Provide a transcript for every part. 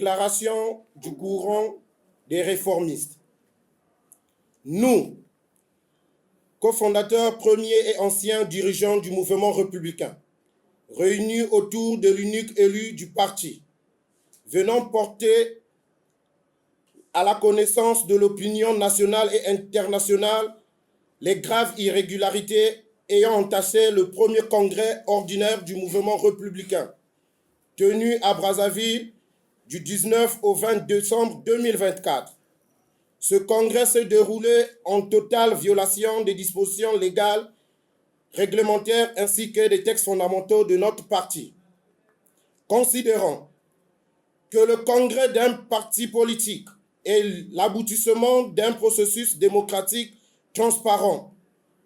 déclaration du courant des réformistes. Nous, cofondateurs, premiers et anciens dirigeants du mouvement républicain, réunis autour de l'unique élu du parti, venons porter à la connaissance de l'opinion nationale et internationale les graves irrégularités ayant entaché le premier congrès ordinaire du mouvement républicain, tenu à Brazzaville du 19 au 20 décembre 2024. Ce congrès s'est déroulé en totale violation des dispositions légales, réglementaires ainsi que des textes fondamentaux de notre parti. Considérant que le congrès d'un parti politique est l'aboutissement d'un processus démocratique transparent,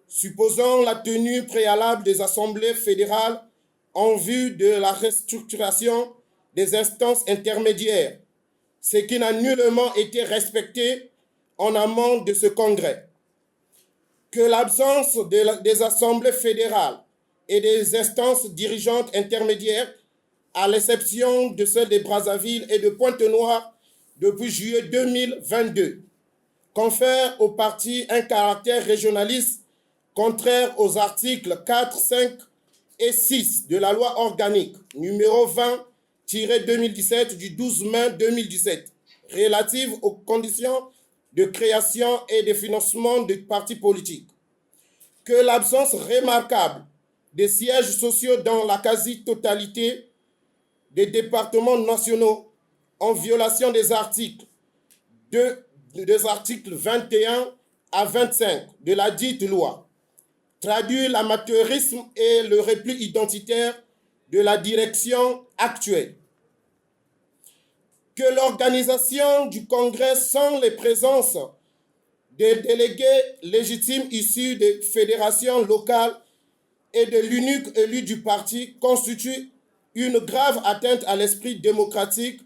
supposant la tenue préalable des assemblées fédérales en vue de la restructuration des instances intermédiaires, ce qui n'a nullement été respecté en amont de ce congrès. Que l'absence des assemblées fédérales et des instances dirigeantes intermédiaires, à l'exception de celles de Brazzaville et de Pointe-Noire depuis juillet 2022, confère au parti un caractère régionaliste contraire aux articles 4, 5 et 6 de la loi organique numéro 20-2017 du 12 mai 2017, relative aux conditions de création et de financement des partis politiques. Que l'absence remarquable des sièges sociaux dans la quasi-totalité des départements nationaux, en violation des articles 21 à 25 de la dite loi, traduit l'amateurisme et le repli identitaire de la direction actuelle. Que l'organisation du Congrès sans les présences des délégués légitimes issus des fédérations locales et de l'unique élu du parti constitue une grave atteinte à l'esprit démocratique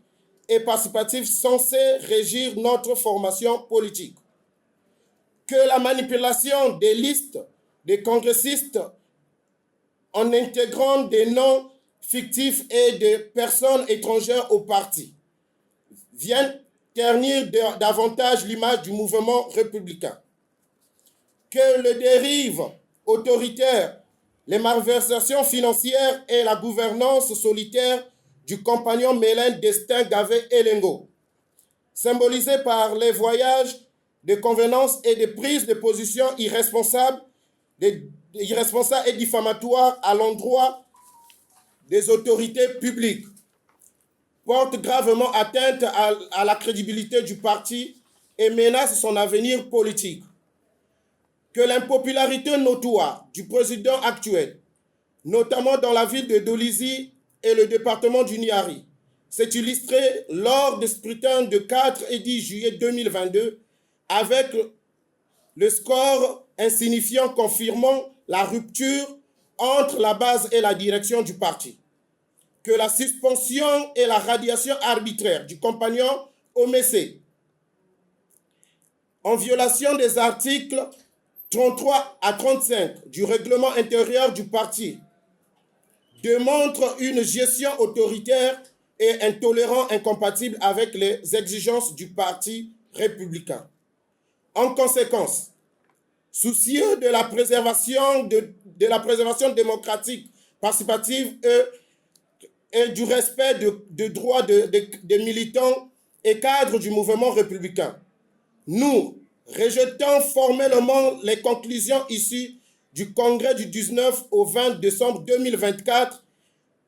et participatif censé régir notre formation politique. Que la manipulation des listes des congressistes en intégrant des noms fictifs et des personnes étrangères au parti viennent ternir davantage l'image du mouvement républicain. Que les dérives autoritaires, les malversations financières et la gouvernance solitaire du compagnon Mélène Destin Gavé Elengo, symbolisés par les voyages de convenance et des prises de position irresponsables et diffamatoires à l'endroit des autorités publiques, portent gravement atteinte à la crédibilité du parti et menacent son avenir politique. Que l'impopularité notoire du président actuel, notamment dans la ville de Dolisie et le département du Niari, s'est illustrée lors des scrutins de 4 et 10 juillet 2022 avec le score insignifiant confirmant la rupture entre la base et la direction du parti. Que la suspension et la radiation arbitraire du compagnon Omessé, en violation des articles 33 à 35 du règlement intérieur du parti, démontre une gestion autoritaire et intolérante incompatible avec les exigences du parti républicain. En conséquence, soucieux de la préservation démocratique, participative et du respect des droits des militants et cadres du mouvement républicain, nous rejetons formellement les conclusions issues du congrès du 19 au 20 décembre 2024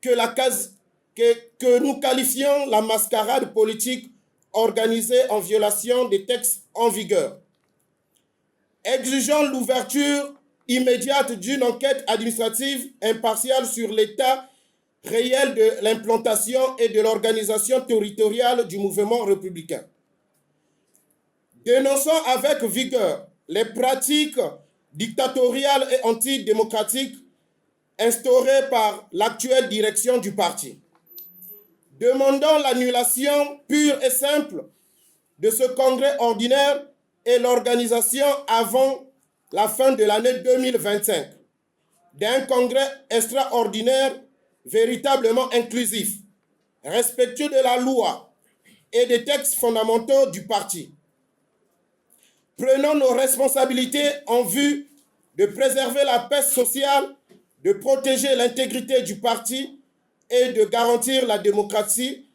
que nous qualifions la mascarade politique organisée en violation des textes en vigueur. Exigeons l'ouverture immédiate d'une enquête administrative impartiale sur l'état réel de l'implantation et de l'organisation territoriale du mouvement républicain. Dénonçons avec vigueur les pratiques dictatoriales et antidémocratiques instaurées par l'actuelle direction du parti. Demandons l'annulation pure et simple de ce congrès ordinaire et l'organisation avant la fin de l'année 2025 d'un congrès extraordinaire véritablement inclusif, respectueux de la loi, et des textes fondamentaux du parti. Prenons nos responsabilités en vue de préserver la paix sociale, de protéger l'intégrité du parti et de garantir la démocratie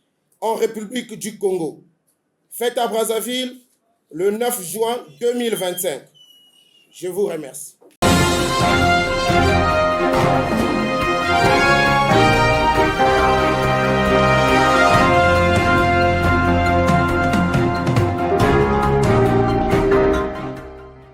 en République du Congo. Fête à Brazzaville, le 9 juin 2025. Je vous remercie.